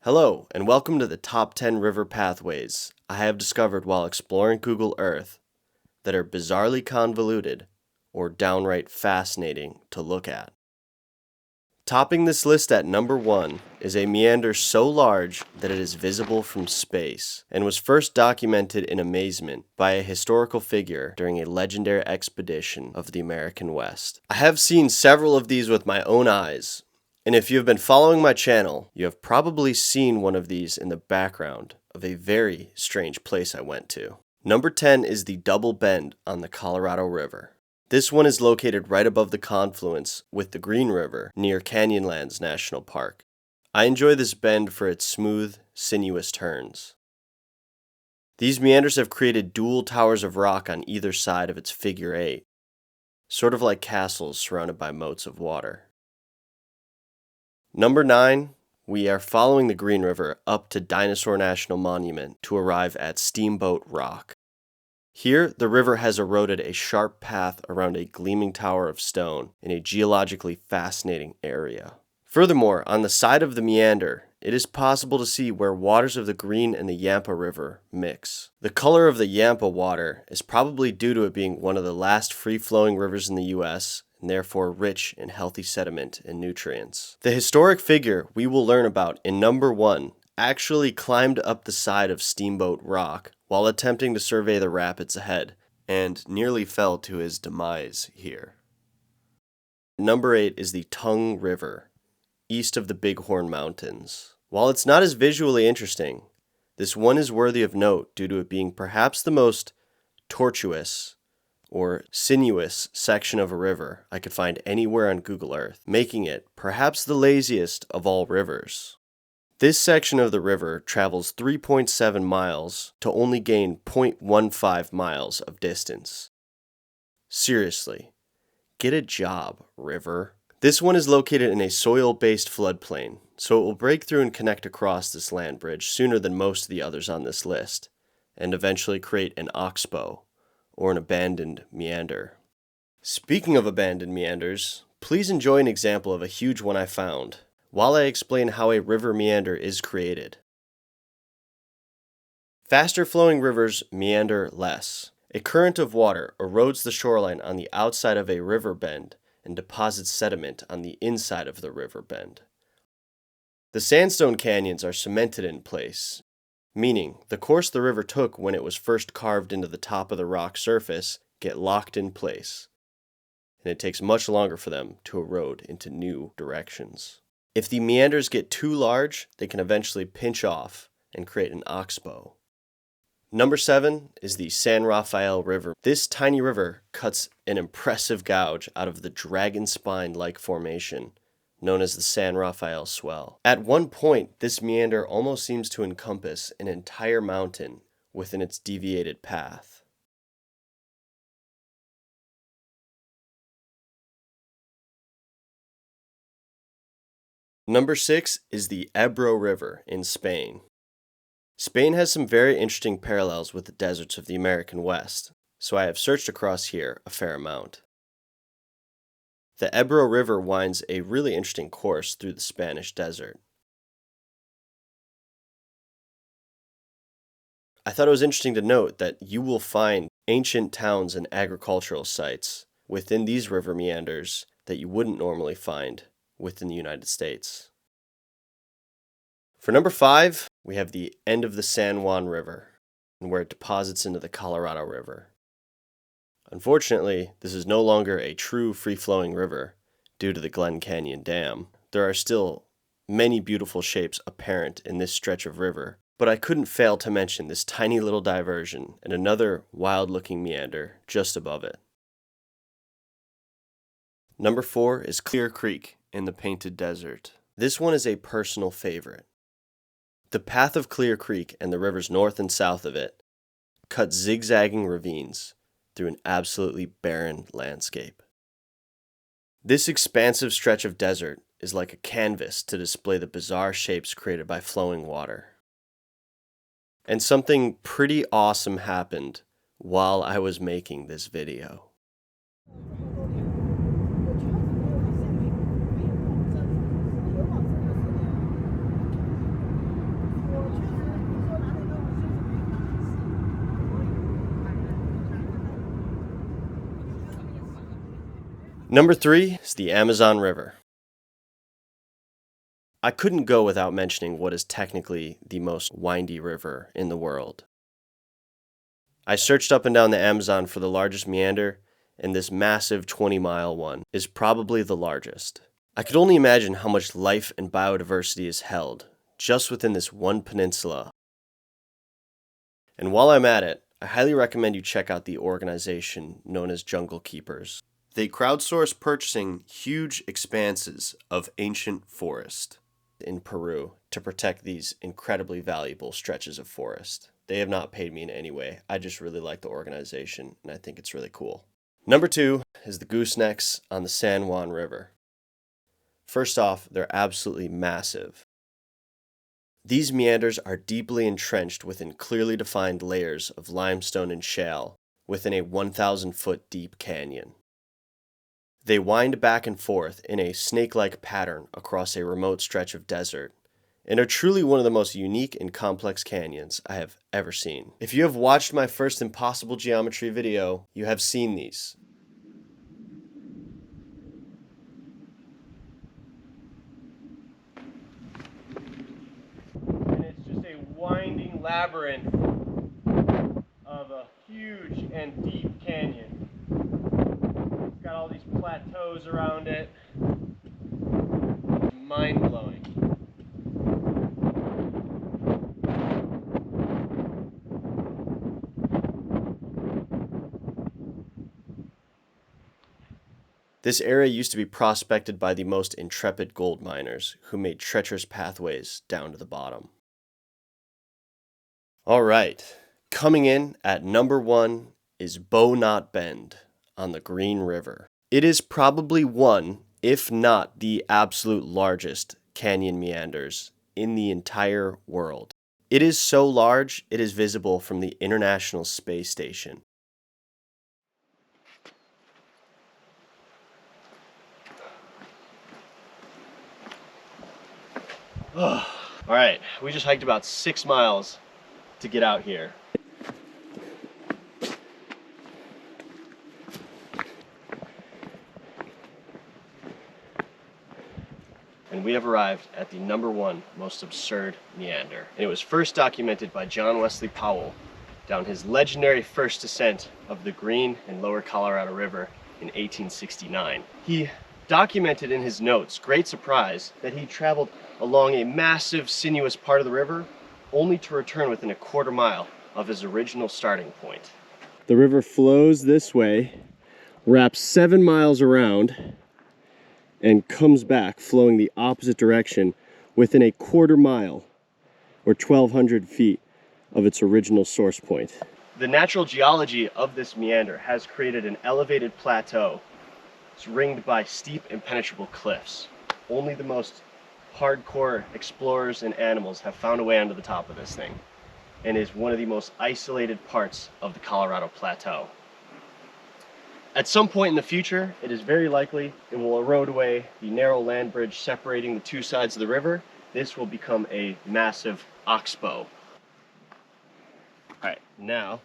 Hello, and welcome to the top 10 river pathways I have discovered while exploring Google Earth that are bizarrely convoluted or downright fascinating to look at. Topping this list at number 1 is a meander so large that it is visible from space and was first documented in amazement by a historical figure during a legendary expedition of the American West. I have seen several of these with my own eyes, and if you have been following my channel, you have probably seen one of these in the background of a very strange place I went to. Number 10 is the Double Bend on the Colorado River. This one is located right above the confluence with the Green River near Canyonlands National Park. I enjoy this bend for its smooth, sinuous turns. These meanders have created dual towers of rock on either side of its figure 8, sort of like castles surrounded by moats of water. Number 9, we are following the Green River up to Dinosaur National Monument to arrive at Steamboat Rock. Here, the river has eroded a sharp path around a gleaming tower of stone in a geologically fascinating area. Furthermore, on the side of the meander, it is possible to see where waters of the Green and the Yampa River mix. The color of the Yampa water is probably due to it being one of the last free-flowing rivers in the U.S., and therefore rich in healthy sediment and nutrients. The historic figure we will learn about in number 1 actually climbed up the side of Steamboat Rock while attempting to survey the rapids ahead, and nearly fell to his demise here. Number 8 is the Tongue River, east of the Bighorn Mountains. While it's not as visually interesting, this one is worthy of note due to it being perhaps the most tortuous or sinuous section of a river I could find anywhere on Google Earth, making it perhaps the laziest of all rivers. This section of the river travels 3.7 miles to only gain 0.15 miles of distance. Seriously, get a job, river. This one is located in a soil-based floodplain, so it will break through and connect across this land bridge sooner than most of the others on this list, and eventually create an oxbow, or an abandoned meander. Speaking of abandoned meanders, please enjoy an example of a huge one I found, while I explain how a river meander is created. Faster flowing rivers meander less. A current of water erodes the shoreline on the outside of a river bend and deposits sediment on the inside of the river bend. The sandstone canyons are cemented in place, meaning the course the river took when it was first carved into the top of the rock surface get locked in place, and it takes much longer for them to erode into new directions. If the meanders get too large, they can eventually pinch off and create an oxbow. Number 7 is the San Raphael River. This tiny river cuts an impressive gouge out of the dragon spine-like formation known as the San Raphael Swell. At one point, this meander almost seems to encompass an entire mountain within its deviated path. Number 6 is the Ebro River in Spain. Spain has some very interesting parallels with the deserts of the American West, so I have searched across here a fair amount. The Ebro River winds a really interesting course through the Spanish desert. I thought it was interesting to note that you will find ancient towns and agricultural sites within these river meanders that you wouldn't normally find within the United States. For number 5, we have the end of the San Juan River, and where it deposits into the Colorado River. Unfortunately, this is no longer a true free-flowing river due to the Glen Canyon Dam. There are still many beautiful shapes apparent in this stretch of river, but I couldn't fail to mention this tiny little diversion and another wild-looking meander just above it. Number 4 is Clear Creek in the Painted Desert. This one is a personal favorite. The path of Clear Creek and the rivers north and south of it cut zigzagging ravines through an absolutely barren landscape. This expansive stretch of desert is like a canvas to display the bizarre shapes created by flowing water. And something pretty awesome happened while I was making this video. Number 3 is the Amazon River. I couldn't go without mentioning what is technically the most windy river in the world. I searched up and down the Amazon for the largest meander, and this massive 20-mile one is probably the largest. I could only imagine how much life and biodiversity is held just within this one peninsula. And while I'm at it, I highly recommend you check out the organization known as Jungle Keepers. They crowdsource purchasing huge expanses of ancient forest in Peru to protect these incredibly valuable stretches of forest. They have not paid me in any way. I just really like the organization, and I think it's really cool. Number 2 is the goosenecks on the San Juan River. First off, they're absolutely massive. These meanders are deeply entrenched within clearly defined layers of limestone and shale within a 1,000-foot deep canyon. They wind back and forth in a snake-like pattern across a remote stretch of desert, and are truly one of the most unique and complex canyons I have ever seen. If you have watched my first impossible geometry video, you have seen these. And it's just a winding labyrinth of a huge and deep canyon. It's got all these plateaus around it. Mind-blowing. This area used to be prospected by the most intrepid gold miners, who made treacherous pathways down to the bottom. Alright, coming in at number 1 is Bonaut Bend on the Green River. It is probably one, if not the absolute largest canyon meanders in the entire world. It is so large, it is visible from the International Space Station. Alright, we just hiked about 6 miles to get out here. And we have arrived at the number 1 most absurd meander. And it was first documented by John Wesley Powell down his legendary first descent of the Green and Lower Colorado River in 1869. He documented in his notes, great surprise, that he traveled along a massive sinuous part of the river only to return within a quarter mile of his original starting point. The river flows this way, wraps 7 miles around, and comes back flowing the opposite direction within a quarter mile or 1,200 feet of its original source point. The natural geology of this meander has created an elevated plateau. It's ringed by steep, impenetrable cliffs. Only the most hardcore explorers and animals have found a way onto the top of this thing, and is one of the most isolated parts of the Colorado Plateau. At some point in the future, it is very likely it will erode away the narrow land bridge separating the two sides of the river. This will become a massive oxbow. Alright, now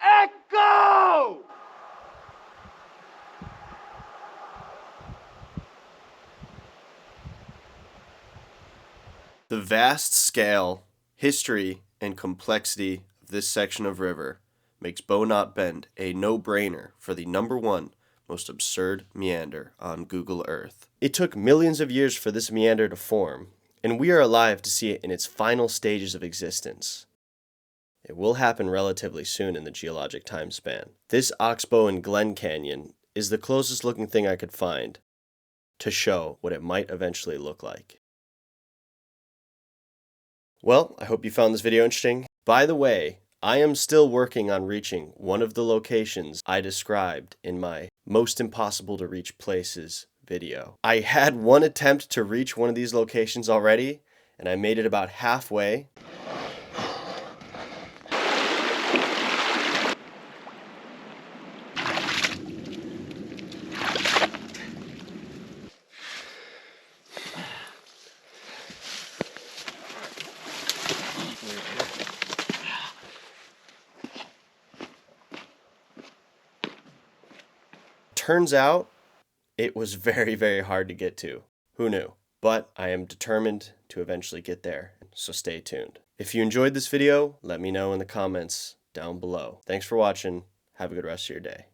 Echo! The vast scale, history, and complexity of this section of river makes Bonaut Bend a no-brainer for the number 1 most absurd meander on Google Earth. It took millions of years for this meander to form, and we are alive to see it in its final stages of existence. It will happen relatively soon in the geologic time span. This oxbow in Glen Canyon is the closest looking thing I could find to show what it might eventually look like. Well, I hope you found this video interesting. By the way, I am still working on reaching one of the locations I described in my Most Impossible to Reach Places video. I had one attempt to reach one of these locations already, and I made it about halfway. turns out it was very, very hard to get to. Who knew? But I am determined to eventually get there, so stay tuned. If you enjoyed this video, let me know in the comments down below. Thanks for watching. Have a good rest of your day.